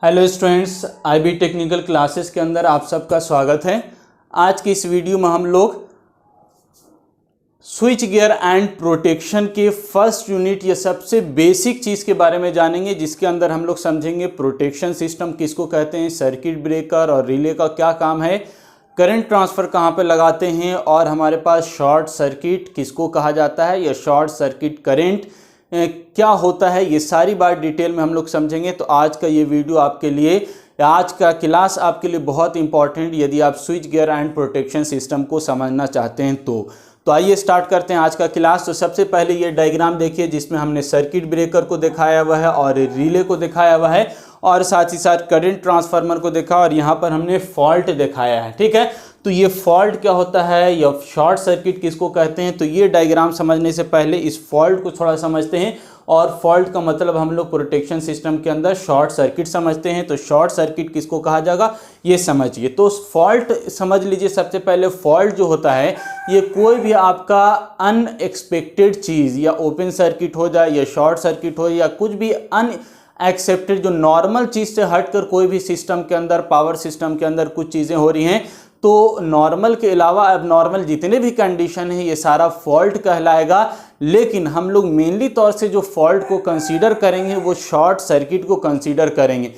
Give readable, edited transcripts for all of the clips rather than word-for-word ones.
Hello students, IB technical classes के अंदर आप सबका स्वागत है। आज की इस वीडियो में हम लोग स्विच गियर एंड प्रोटेक्शन के फर्स्ट यूनिट या सबसे बेसिक चीज़ के बारे में जानेंगे, जिसके अंदर हम लोग समझेंगे प्रोटेक्शन सिस्टम किसको कहते हैं, सर्किट ब्रेकर और रिले का क्या काम है, करंट ट्रांसफ़र कहाँ पे लगाते हैं, और हमारे पास शॉर्ट सर्किट किसको कहा जाता है या शॉर्ट सर्किट करंट क्या होता है, ये सारी बात डिटेल में हम लोग समझेंगे। तो आज का ये वीडियो आपके लिए, आज का क्लास आपके लिए बहुत इंपॉर्टेंट यदि आप switch gear and protection system को समझना चाहते हैं तो आइए स्टार्ट करते हैं आज का क्लास। तो सबसे पहले ये डायग्राम देखिए जिसमें हमने सर्किट ब्रेकर को दिखाया हुआ है और रिले को दिखाया हुआ है और साथ ही साथ करंट ट्रांसफार्मर को देखा और यहाँ पर हमने फॉल्ट दिखाया है। ठीक है, तो ये फॉल्ट क्या होता है या शॉर्ट सर्किट किसको कहते हैं, तो ये डायग्राम समझने से पहले इस फॉल्ट को थोड़ा समझते हैं। और फॉल्ट का मतलब हम लोग प्रोटेक्शन सिस्टम के अंदर शॉर्ट सर्किट समझते हैं। तो शॉर्ट सर्किट किसको कहा जाएगा ये समझिए। तो फॉल्ट समझ लीजिए। सबसे पहले फॉल्ट जो होता है ये कोई भी आपका अनएक्सपेक्टेड चीज़ या ओपन सर्किट हो जाए या शॉर्ट सर्किट हो या कुछ भी एक्सेप्टेड जो नॉर्मल चीज़ से हटकर कोई भी सिस्टम के अंदर, पावर सिस्टम के अंदर कुछ चीज़ें हो रही हैं, तो नॉर्मल के अलावा अब नॉर्मल जितने भी कंडीशन है ये सारा फॉल्ट कहलाएगा। लेकिन हम लोग मेनली तौर से जो फॉल्ट को कंसीडर करेंगे वो शॉर्ट सर्किट को कंसीडर करेंगे,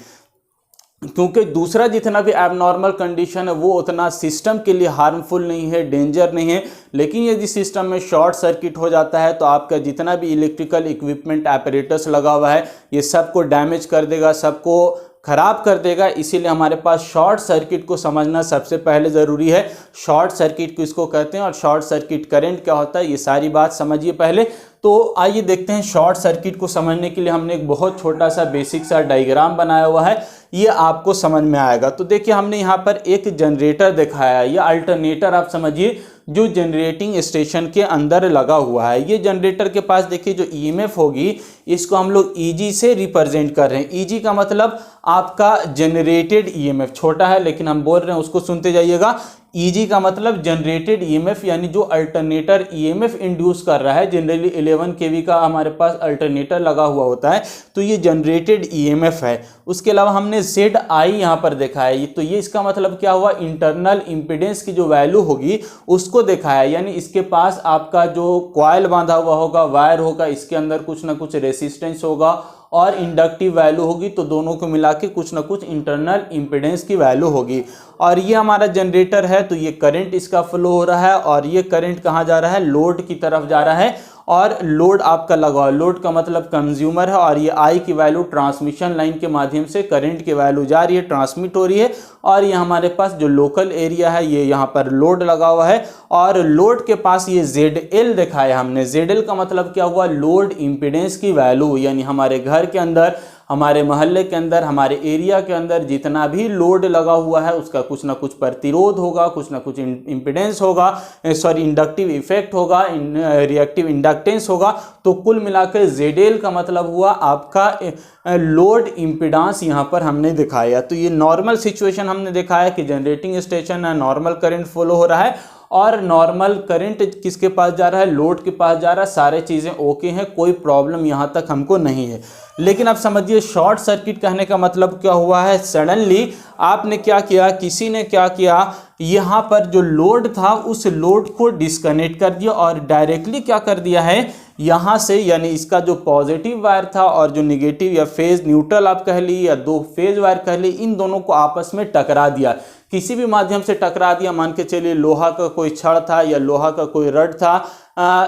क्योंकि दूसरा जितना भी एबनॉर्मल कंडीशन है वो उतना सिस्टम के लिए हार्मफुल नहीं है, डेंजर नहीं है। लेकिन यदि सिस्टम में शॉर्ट सर्किट हो जाता है तो आपका जितना भी इलेक्ट्रिकल इक्विपमेंट एपरेटस लगा हुआ है ये सबको डैमेज कर देगा, सबको खराब कर देगा। इसीलिए हमारे पास शॉर्ट सर्किट को समझना सबसे पहले ज़रूरी है। शॉर्ट सर्किट किसको कहते हैं और शॉर्ट सर्किट करंट क्या होता है ये सारी बात समझिए पहले। तो आइए देखते हैं। शॉर्ट सर्किट को समझने के लिए हमने एक बहुत छोटा सा बेसिक सा डायग्राम बनाया हुआ है, ये आपको समझ में आएगा। तो देखिए हमने यहाँ पर एक जनरेटर दिखाया है, या अल्टरनेटर आप समझिए, जो जनरेटिंग स्टेशन के अंदर लगा हुआ है। ये जनरेटर के पास देखिए जो ईएमएफ होगी इसको हम लोग ईजी से रिप्रेजेंट कर रहे हैं। ईजी का मतलब आपका जनरेटेड ईएमएफ, छोटा है लेकिन हम बोल रहे हैं उसको सुनते जाइएगा। ईजी का मतलब जनरेटेड ईएमएफ, यानी जो अल्टरनेटर ईएमएफ इंड्यूस कर रहा है। जनरली 11 केवी का हमारे पास अल्टरनेटर लगा हुआ होता है, तो ये जनरेटेड ईएमएफ है। उसके अलावा हमने ZI यहाँ पर देखा है, तो ये इसका मतलब क्या हुआ, इंटरनल इम्पीडेंस की जो वैल्यू होगी उसको देखा है। यानी इसके पास आपका जो कॉइल बांधा हुआ होगा, वायर होगा, इसके अंदर कुछ ना कुछ रेसिस्टेंस होगा और इंडक्टिव वैल्यू होगी, तो दोनों को मिला के कुछ ना कुछ इंटरनल इम्पीडेंस की वैल्यू होगी। और ये हमारा जनरेटर है, तो ये करंट इसका फ्लो हो रहा है और ये करंट कहाँ जा रहा है, लोड की तरफ जा रहा है। और लोड आपका लगा, लोड का मतलब कंज्यूमर है, और ये आई की वैल्यू ट्रांसमिशन लाइन के माध्यम से करंट की वैल्यू जा रही है, ट्रांसमिट हो रही है। और ये हमारे पास जो लोकल एरिया है ये यहाँ पर लोड लगा हुआ है, और लोड के पास ये ZL दिखाया हमने। ZL का मतलब क्या हुआ, लोड इम्पीडेंस की वैल्यू, यानी हमारे घर के अंदर, हमारे मोहल्ले के अंदर, हमारे एरिया के अंदर जितना भी लोड लगा हुआ है उसका कुछ ना कुछ प्रतिरोध होगा, कुछ ना कुछ इम्पीडेंस होगा, इंडक्टिव इफेक्ट होगा, रिएक्टिव इंडक्टेंस होगा। तो कुल मिलाकर ZL का मतलब हुआ आपका लोड इम्पीडेंस यहाँ पर हमने दिखाया। तो ये नॉर्मल सिचुएशन हमने दिखाया कि जनरेटिंग स्टेशन है, नॉर्मल करंट फ्लो हो रहा है और नॉर्मल करंट किसके पास जा रहा है, लोड के पास जा रहा है। सारे चीज़ें ओके हैं, कोई प्रॉब्लम यहाँ तक हमको नहीं है। लेकिन अब समझिए शॉर्ट सर्किट कहने का मतलब क्या हुआ है, सडनली आपने क्या किया, किसी ने क्या किया, यहाँ पर जो लोड था उस लोड को डिस्कनेक्ट कर दिया और डायरेक्टली क्या कर दिया है यहाँ से, यानी इसका जो पॉजिटिव वायर था और जो निगेटिव या फेज न्यूट्रल आप कह ली या दो फेज वायर कह ली, इन दोनों को आपस में टकरा दिया, किसी भी माध्यम से टकरा दिया। मान के चलिए लोहा का कोई छड़ था या लोहा का कोई रड था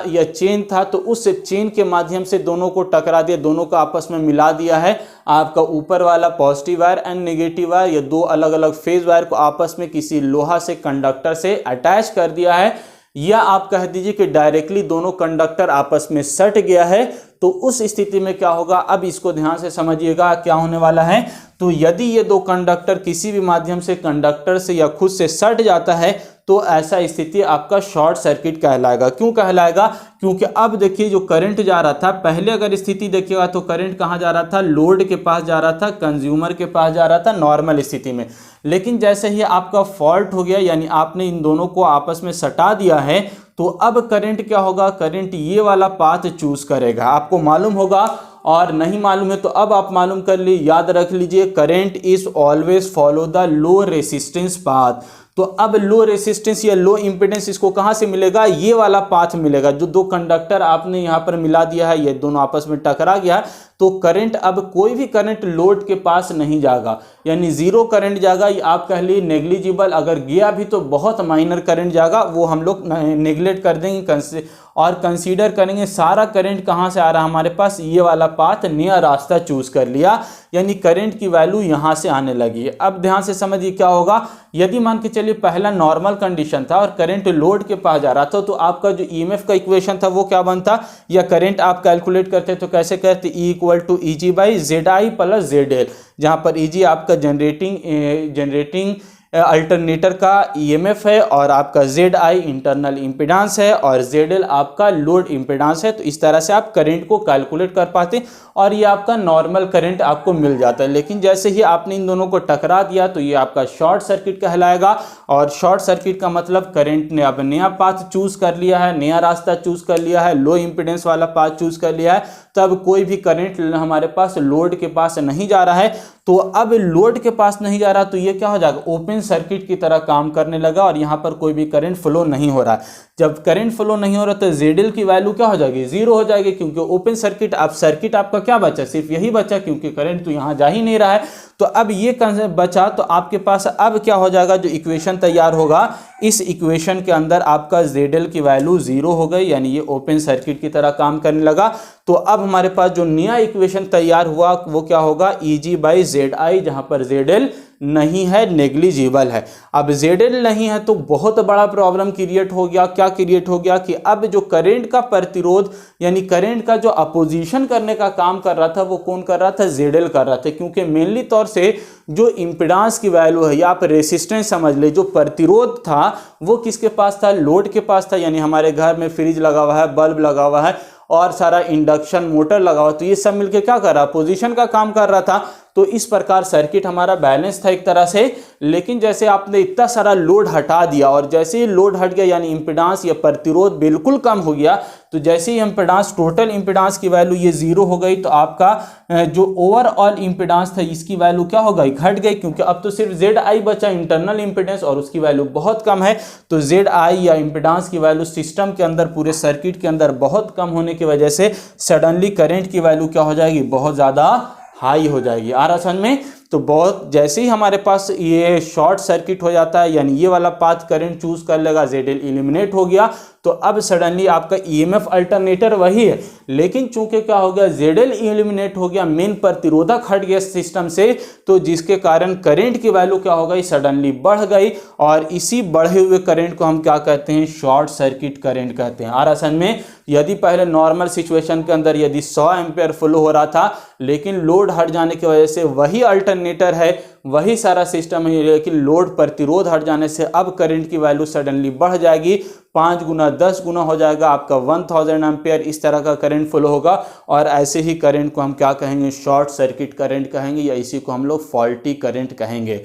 या चेन था, तो उस चेन के माध्यम से दोनों को टकरा दिया, दोनों को आपस में मिला दिया है। आपका ऊपर वाला positive wire and negative wire या दो अलग अलग फेज वायर को आपस में किसी लोहा से, कंडक्टर से अटैच कर दिया है, या आप कह दीजिए कि डायरेक्टली दोनों कंडक्टर आपस में सट गया है। तो उस स्थिति में क्या होगा, अब इसको ध्यान से समझिएगा क्या होने वाला है। तो यदि ये दो कंडक्टर किसी भी माध्यम से कंडक्टर से या खुद से सट जाता है तो ऐसा स्थिति आपका शॉर्ट सर्किट कहलाएगा। क्यों कहलाएगा, क्योंकि अब देखिए जो करंट जा रहा था, पहले अगर स्थिति देखिएगा तो करंट कहाँ जा रहा था, लोड के पास जा रहा था, कंज्यूमर के पास जा रहा था नॉर्मल स्थिति में। लेकिन जैसे ही आपका फॉल्ट हो गया, यानी आपने इन दोनों को आपस में सटा दिया है, तो अब करंट क्या होगा, करंट ये वाला पाथ चूज करेगा, आपको मालूम होगा। और नहीं मालूम है तो अब आप मालूम कर ली, याद रख लीजिए, current is always follow the low resistance path. तो अब लो रेसिस्टेंस या लो इंपेडेंस इसको कहां से मिलेगा, ये वाला पाथ मिलेगा। जो दो कंडक्टर आपने यहां पर मिला दिया है, ये दोनों आपस में टकरा गया, तो करंट, अब कोई भी करंट लोड के पास नहीं जाएगा, यानी जीरो करंट जाएगा। आप कह ली नेग्लिजिबल, अगर गया भी तो बहुत माइनर करंट जाएगा, वो हम लोग नेग्लेक्ट कर देंगे और कंसीडर करेंगे सारा करंट कहां से आ रहा है हमारे पास, ये वाला पाथ, नया रास्ता चूज कर लिया, यानी करंट की वैल्यू यहां से आने लगी। अब ध्यान से समझिए क्या होगा। यदि मान के चलिए पहला नॉर्मल कंडीशन था और करंट लोड के पास जा रहा था, तो आपका जो ईएमएफ का इक्वेशन था वो क्या बनता, या करंट आप कैलकुलेट करते तो कैसे करते, E = Eg / ZI + ZL, जहां पर Eg आपका जनरेटिंग अल्टरनेटर का ईएमएफ है और आपका ZI इंटरनल इंपेडेंस है और ZL आपका लोड इंपेडेंस है। तो इस तरह से आप करंट को कैलकुलेट कर पाते और ये आपका नॉर्मल करंट आपको मिल जाता है। लेकिन जैसे ही आपने इन दोनों को टकरा दिया तो ये आपका शॉर्ट सर्किट कहलाएगा, और शॉर्ट सर्किट का मतलब करंट ने अब नया पाथ चूज कर लिया है, नया रास्ता चूज कर लिया है, लो इंपेडेंस वाला पाथ चूज कर लिया है, तब कोई भी करंट हमारे पास लोड के पास नहीं जा रहा है। तो अब लोड के पास नहीं जा रहा तो ये क्या हो जाएगा, ओपन सर्किट की तरह काम करने लगा और यहाँ पर कोई भी करंट फ्लो नहीं हो रहा है। जब करंट फ्लो नहीं हो रहा तो ZL की वैल्यू क्या हो जाएगी, जीरो हो जाएगी, क्योंकि ओपन सर्किट, अब सर्किट आपका क्या बचा, सिर्फ यही बचा, क्योंकि करंट तो यहाँ जा ही नहीं रहा है। तो अब ये बचा, तो आपके पास अब क्या हो जाएगा, जो इक्वेशन तैयार होगा, इस इक्वेशन के अंदर आपका ZL की वैल्यू जीरो हो गई, यानी ये ओपन सर्किट की तरह काम करने लगा। तो अब हमारे पास जो नया इक्वेशन तैयार हुआ वो क्या होगा, Eg / ZI, जहां पर ZL नहीं है, नेग्लिजिबल है। अब ZL नहीं है तो बहुत बड़ा प्रॉब्लम क्रिएट हो गया। क्या क्रिएट हो गया कि अब जो करंट का प्रतिरोध, यानी करंट का जो अपोजिशन करने का काम कर रहा था, वो कौन कर रहा था, ZL कर रहा था, क्योंकि मेनली तौर से जो इंपेडेंस की वैल्यू है या आप रेसिस्टेंस समझ ले, जो प्रतिरोध था वो किसके पास था, लोड के पास था। यानी हमारे घर में फ्रिज लगा हुआ है, बल्ब लगा हुआ है और सारा इंडक्शन मोटर लगा हुआ, तो ये सब मिलके क्या कर रहा, पोजीशन का काम कर रहा था। तो इस प्रकार सर्किट हमारा बैलेंस था एक तरह से। लेकिन जैसे आपने इतना सारा लोड हटा दिया और जैसे ही लोड हट गया, यानी इंपेडेंस या प्रतिरोध बिल्कुल कम हो गया, तो जैसे ही इंपेडेंस, टोटल इंपेडेंस की वैल्यू ये जीरो हो गई, तो आपका जो ओवरऑल इंपेडेंस था इसकी वैल्यू क्या हो गई, घट गई, क्योंकि अब तो सिर्फ ZI बचा, इंटरनल इंपेडेंस, और उसकी वैल्यू बहुत कम है। तो ZI या इंपेडेंस की वैल्यू सिस्टम के अंदर, पूरे सर्किट के अंदर बहुत कम होने की वजह से सडनली करंट की वैल्यू क्या हो जाएगी, बहुत ज़्यादा हाई हो जाएगी। आ रहा समझ में। तो बहुत जैसे ही हमारे पास ये शॉर्ट सर्किट हो जाता है, यानी ये वाला पाथ करंट चूज कर लेगा, ZL एलिमिनेट हो गया, तो अब सडनली आपका EMF अल्टरनेटर वही है, लेकिन चूंकि क्या हो गया, ZL एलिमिनेट हो गया, मेन प्रतिरोधक हट गया सिस्टम से, तो जिसके कारण करंट की वैल्यू क्या हो गई, सडनली बढ़ गई, और इसी बढ़े हुए करंट को हम क्या कहते हैं, शॉर्ट सर्किट करंट कहते हैं। आरासन में यदि पहले नॉर्मल सिचुएशन के अंदर यदि 100 एम्पियर फ्लो हो रहा था, लेकिन लोड हट जाने की वजह से वही अल्टरनेटर है, वही सारा सिस्टम है, लेकिन लोड प्रतिरोध हट जाने से अब करंट की वैल्यू सडनली बढ़ जाएगी, 5 गुना 10 गुना हो जाएगा, आपका 1000 एम्पियर इस तरह का करंट फ्लो होगा। और ऐसे ही करंट को हम क्या कहेंगे, शॉर्ट सर्किट करंट कहेंगे, या इसी को हम लोग फॉल्टी करंट कहेंगे।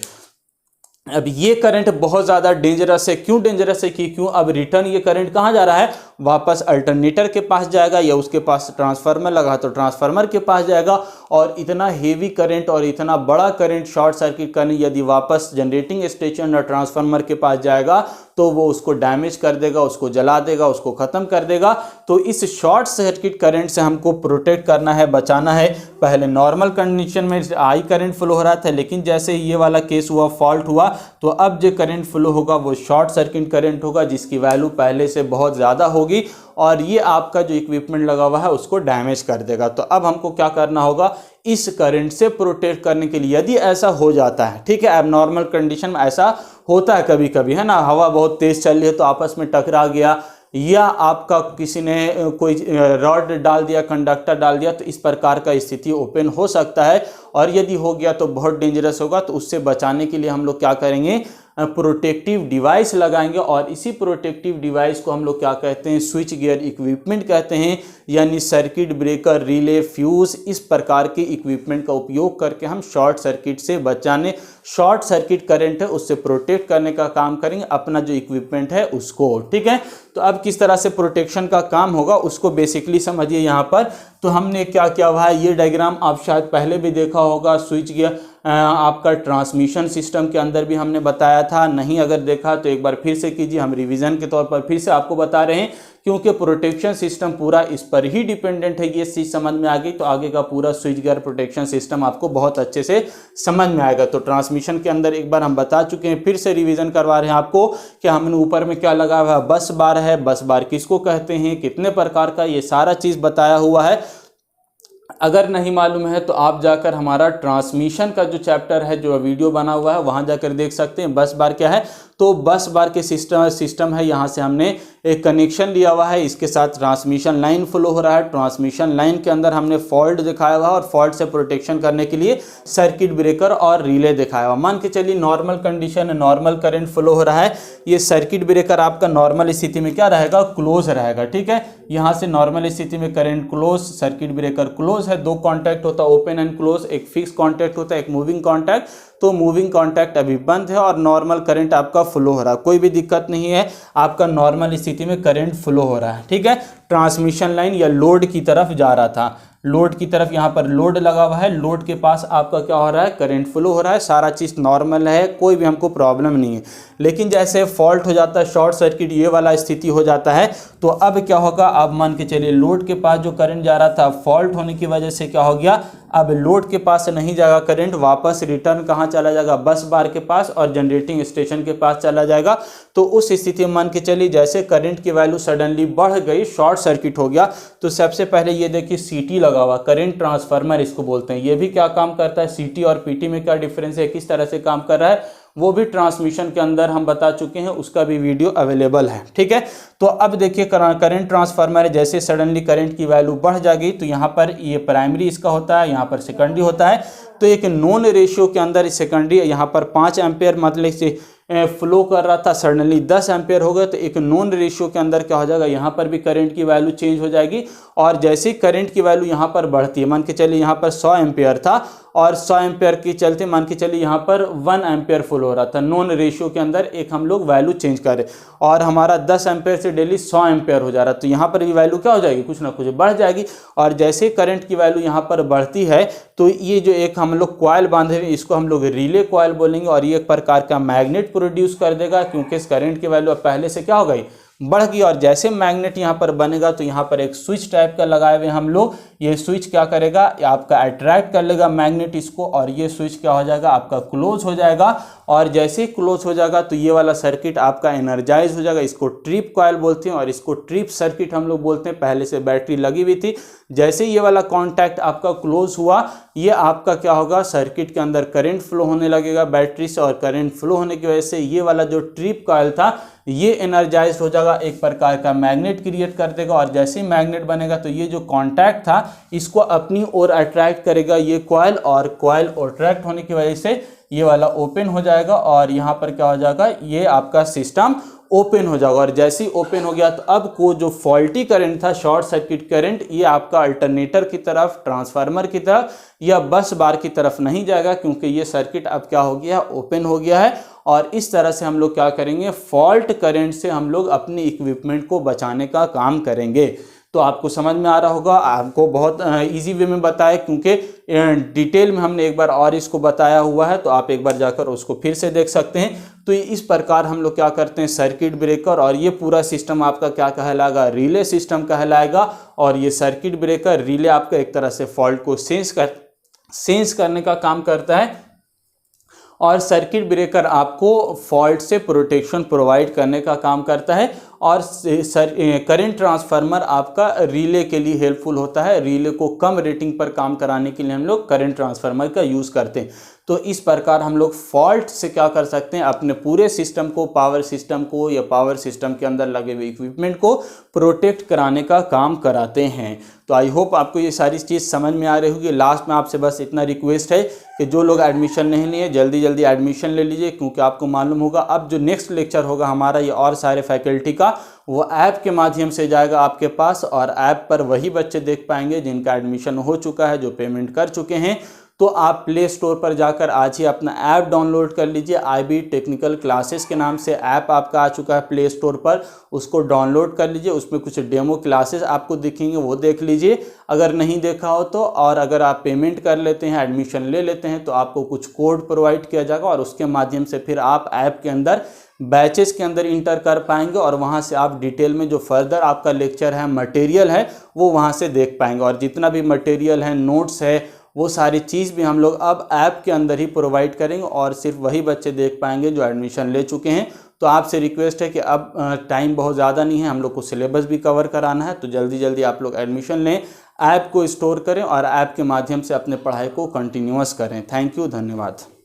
अब ये करंट बहुत ज़्यादा डेंजरस है। क्यों डेंजरस है कि क्यों अब रिटर्न ये करंट कहाँ जा रहा है, वापस अल्टरनेटर के पास जाएगा, या उसके पास ट्रांसफार्मर लगा तो ट्रांसफार्मर के पास जाएगा, और इतना हेवी करंट और इतना बड़ा करंट शॉर्ट सर्किट करने यदि वापस जनरेटिंग स्टेशन और ट्रांसफार्मर के पास जाएगा तो वो उसको डैमेज कर देगा, उसको जला देगा, उसको ख़त्म कर देगा। तो इस शॉर्ट सर्किट करंट से हमको प्रोटेक्ट करना है, बचाना है। पहले नॉर्मल कंडीशन में हाई करंट फ्लो हो रहा था, लेकिन जैसे ये वाला केस हुआ, फॉल्ट हुआ, तो अब जो करंट फ्लो होगा वो शॉर्ट सर्किट करंट होगा, जिसकी वैल्यू पहले से बहुत ज़्यादा होगी, और ये आपका जो इक्विपमेंट लगा हुआ है उसको डैमेज कर देगा। तो अब हमको क्या करना होगा, इस करंट से प्रोटेक्ट करने के लिए, यदि ऐसा हो जाता है, ठीक है, एबनॉर्मल कंडीशन में ऐसा होता है कभी कभी, है ना, हवा बहुत तेज चल रही है तो आपस में टकरा गया, या आपका किसी ने कोई रॉड डाल दिया, कंडक्टर डाल दिया, तो इस प्रकार का स्थिति ओपन हो सकता है, और यदि हो गया तो बहुत डेंजरस होगा। तो उससे बचाने के लिए हम लोग क्या करेंगे, प्रोटेक्टिव डिवाइस लगाएंगे, और इसी प्रोटेक्टिव डिवाइस को हम लोग क्या कहते हैं, स्विच गियर इक्विपमेंट कहते हैं, यानी सर्किट ब्रेकर, रिले, फ्यूज, इस प्रकार के इक्विपमेंट का उपयोग करके हम शॉर्ट सर्किट से बचाने, शॉर्ट सर्किट करंट है उससे प्रोटेक्ट करने का काम करेंगे, अपना जो इक्विपमेंट है उसको, ठीक है। तो अब किस तरह से प्रोटेक्शन का काम होगा उसको बेसिकली समझिए यहाँ पर। तो हमने क्या किया हुआ है, ये डायग्राम आप शायद पहले भी देखा होगा, स्विच गियर आपका ट्रांसमिशन सिस्टम के अंदर भी हमने बताया था। नहीं अगर देखा तो एक बार फिर से कीजिए, हम रिवीजन के तौर पर फिर से आपको बता रहे हैं, क्योंकि प्रोटेक्शन सिस्टम पूरा इस पर ही डिपेंडेंट है। ये चीज़ समझ में आ गई तो आगे का पूरा स्विच गियर प्रोटेक्शन सिस्टम आपको बहुत अच्छे से समझ में आएगा। तो ट्रांसमिशन के अंदर एक बार हम बता चुके हैं, फिर से रिवीजन करवा रहे हैं आपको कि हमने ऊपर में क्या लगा हुआ है, बस बार है। बस बार किसको कहते हैं, कितने प्रकार का, ये सारा चीज़ बताया हुआ है। अगर नहीं मालूम है तो आप जाकर हमारा ट्रांसमिशन का जो चैप्टर है, जो वीडियो बना हुआ है, वहां जाकर देख सकते हैं बस बार क्या है। तो बस बार के सिस्टम है, यहाँ से हमने एक कनेक्शन लिया हुआ है, इसके साथ ट्रांसमिशन लाइन फ्लो हो रहा है। ट्रांसमिशन लाइन के अंदर हमने फॉल्ट दिखाया हुआ है और फॉल्ट से प्रोटेक्शन करने के लिए सर्किट ब्रेकर और रिले दिखाया हुआ। मान के चलिए normal condition, normal current flow हो रहा है, ये सर्किट ब्रेकर आपका नॉर्मल स्थिति में क्या रहेगा, क्लोज रहेगा। ठीक है, यहाँ से नॉर्मल स्थिति में current close, circuit breaker close है। दो कॉन्टैक्ट होता है, ओपन एंड क्लोज, एक फिक्स कॉन्टैक्ट होता है, एक मूविंग कॉन्टैक्ट। तो मूविंग कॉन्टैक्ट अभी बंद है और नॉर्मल करंट आपका फ्लो हो रहा है, कोई भी दिक्कत नहीं है, आपका नॉर्मल स्थिति में करंट फ्लो हो रहा है। ठीक है, ट्रांसमिशन लाइन या लोड की तरफ जा रहा था, लोड की तरफ, यहाँ पर लोड लगा हुआ है, लोड के पास आपका क्या हो रहा है, करंट फ्लो हो रहा है, सारा चीज़ नॉर्मल है, कोई भी हमको प्रॉब्लम नहीं है। लेकिन जैसे फॉल्ट हो जाता है, शॉर्ट सर्किट ये वाला स्थिति हो जाता है, तो अब क्या होगा, अब मान के चलिए लोड के पास जो करंट जा रहा था, फॉल्ट होने की वजह से क्या हो गया, अब लोड के पास नहीं जाएगा करंट, वापस रिटर्न कहाँ चला जाएगा, बस बार के पास और जनरेटिंग स्टेशन के पास चला जाएगा। तो उस स्थिति में मान के चलिए जैसे करंट की वैल्यू सडनली बढ़ गई, शॉर्ट सर्किट हो गया, तो सबसे पहले ये देखिए सीटी लगा हुआ, करंट ट्रांसफार्मर इसको बोलते हैं, ये भी क्या काम करता है, सीटी और पीटी में क्या डिफरेंस है, किस तरह से काम कर रहा है, वो भी ट्रांसमिशन के अंदर हम बता चुके हैं, उसका भी वीडियो अवेलेबल है। ठीक है, तो अब देखिए करंट ट्रांसफार्मर है, जैसे सडनली करंट की वैल्यू बढ़ जाएगी तो यहाँ पर ये प्राइमरी इसका होता है, यहाँ पर सेकेंडरी होता है। तो एक नॉन रेशियो के अंदर सेकेंडरी यहाँ पर 5 एम्पेयर मतलब से फ्लो कर रहा था, सडनली 10 एम्पेयर हो गया, तो एक नॉन रेशियो के अंदर क्या हो जाएगा, यहाँ पर भी करंट की वैल्यू चेंज हो जाएगी। और जैसे ही करंट की वैल्यू यहाँ पर बढ़ती है, मान के चलिए यहाँ पर 100 एम्पेयर था और 100 एम्पेयर की चलते मान के चलिए यहाँ पर 1 एम्पेयर फ्लो हो रहा था, नॉन रेशियो के अंदर एक हम लोग वैल्यू चेंज करें और हमारा 10 एम्पेयर से डेली 100 एम्पेयर हो जा रहा है, तो यहाँ पर भी वैल्यू क्या हो जाएगी, कुछ ना कुछ बढ़ जाएगी। और जैसे करंट की वैल्यू यहाँ पर बढ़ती है तो ये जो एक हम लोग कॉइल बांधे हुए, इसको हम लोग रिले कॉइल बोलेंगे, और ये एक प्रकार का मैग्नेट प्रोड्यूस कर देगा, क्योंकि इस करंट की वैल्यू पहले से क्या हो गई, बढ़ गई। और जैसे मैग्नेट यहाँ पर बनेगा तो यहाँ पर एक स्विच टाइप का लगाए हुए हम लोग, ये स्विच क्या करेगा, आपका अट्रैक्ट कर लेगा मैग्नेट इसको, और ये स्विच क्या हो जाएगा, आपका क्लोज हो जाएगा। और जैसे ही क्लोज हो जाएगा तो ये वाला सर्किट आपका एनर्जाइज हो जाएगा, इसको ट्रिप कॉइल बोलते हैं और इसको ट्रिप सर्किट हम लोग बोलते हैं। पहले से बैटरी लगी हुई थी, जैसे ये वाला कॉन्टैक्ट आपका क्लोज हुआ, ये आपका क्या होगा, सर्किट के अंदर करंट फ्लो होने लगेगा बैटरी से, और करंट फ्लो होने की वजह से ये वाला जो ट्रिप कॉइल था ये एनर्जाइज हो जाएगा, एक प्रकार का मैग्नेट क्रिएट कर देगा। और जैसे ही मैग्नेट बनेगा तो ये जो कॉन्टैक्ट था इसको अपनी ओर अट्रैक्ट करेगा ये कॉइल, और कॉइल अट्रैक्ट होने की वजह से ये वाला ओपन हो जाएगा, और यहाँ पर क्या हो जाएगा, ये आपका सिस्टम ओपन हो जाएगा। और जैसे ही ओपन हो गया तो अब को जो फॉल्टी करंट था, शॉर्ट सर्किट करंट, ये आपका अल्टरनेटर की तरफ, ट्रांसफार्मर की तरफ या बस बार की तरफ नहीं जाएगा, क्योंकि ये सर्किट अब क्या हो गया, ओपन हो गया है। और इस तरह से हम लोग क्या करेंगे, फॉल्ट करंट से हम लोग अपनी इक्विपमेंट को बचाने का काम करेंगे। तो आपको समझ में आ रहा होगा, आपको बहुत इजी वे में बताया, क्योंकि डिटेल में हमने एक बार और इसको बताया हुआ है, तो आप एक बार जाकर उसको फिर से देख सकते हैं। तो इस प्रकार हम लोग क्या करते हैं, सर्किट ब्रेकर, और ये पूरा सिस्टम आपका क्या कहलाएगा, रिले सिस्टम कहलाएगा। और ये सर्किट ब्रेकर, रिले आपका एक तरह से फॉल्ट को सेंस करने का काम करता है, और सर्किट ब्रेकर आपको फॉल्ट से प्रोटेक्शन प्रोवाइड करने का काम करता है। और करंट ट्रांसफार्मर आपका रिले के लिए हेल्पफुल होता है, रिले को कम रेटिंग पर काम कराने के लिए हम लोग करंट ट्रांसफार्मर का यूज़ करते हैं। तो इस प्रकार हम लोग फॉल्ट से क्या कर सकते हैं, अपने पूरे सिस्टम को, पावर सिस्टम को या पावर सिस्टम के अंदर लगे हुए इक्विपमेंट को प्रोटेक्ट कराने का काम कराते हैं। तो आई होप आपको ये सारी चीज़ समझ में आ रही होगी। लास्ट में आपसे बस इतना रिक्वेस्ट है कि जो लोग एडमिशन नहीं लिए जल्दी जल्दी एडमिशन ले लीजिए, क्योंकि आपको मालूम होगा अब जो नेक्स्ट लेक्चर होगा हमारा ये और सारे फैकल्टी का, वो ऐप के माध्यम से जाएगा आपके पास, और ऐप पर वही बच्चे देख पाएंगे जिनका एडमिशन हो चुका है, जो पेमेंट कर चुके हैं। तो आप प्ले स्टोर पर जाकर आज ही अपना ऐप डाउनलोड कर लीजिए। IB टेक्निकल क्लासेस के नाम से ऐप आपका आ चुका है प्ले स्टोर पर, उसको डाउनलोड कर लीजिए। उसमें कुछ डेमो क्लासेस आपको दिखेंगे, वो देख लीजिए अगर नहीं देखा हो तो। और अगर आप पेमेंट कर लेते हैं, एडमिशन ले लेते हैं, तो आपको कुछ कोड प्रोवाइड किया जाएगा और उसके माध्यम से फिर आप ऐप के अंदर बैचेस के अंदर इंटर कर पाएंगे और वहां से आप डिटेल में जो फर्दर आपका लेक्चर है, मटेरियल है, वो वहां से देख पाएंगे। और जितना भी मटेरियल है, नोट्स है, वो सारी चीज़ भी हम लोग अब ऐप के अंदर ही प्रोवाइड करेंगे और सिर्फ वही बच्चे देख पाएंगे जो एडमिशन ले चुके हैं। तो आपसे रिक्वेस्ट है कि अब टाइम बहुत ज़्यादा नहीं है, हम लोग को सिलेबस भी कवर कराना है, तो जल्दी जल्दी आप लोग एडमिशन लें, ऐप को स्टोर करें और ऐप के माध्यम से अपने पढ़ाई को कंटिन्यूअस करें। थैंक यू, धन्यवाद।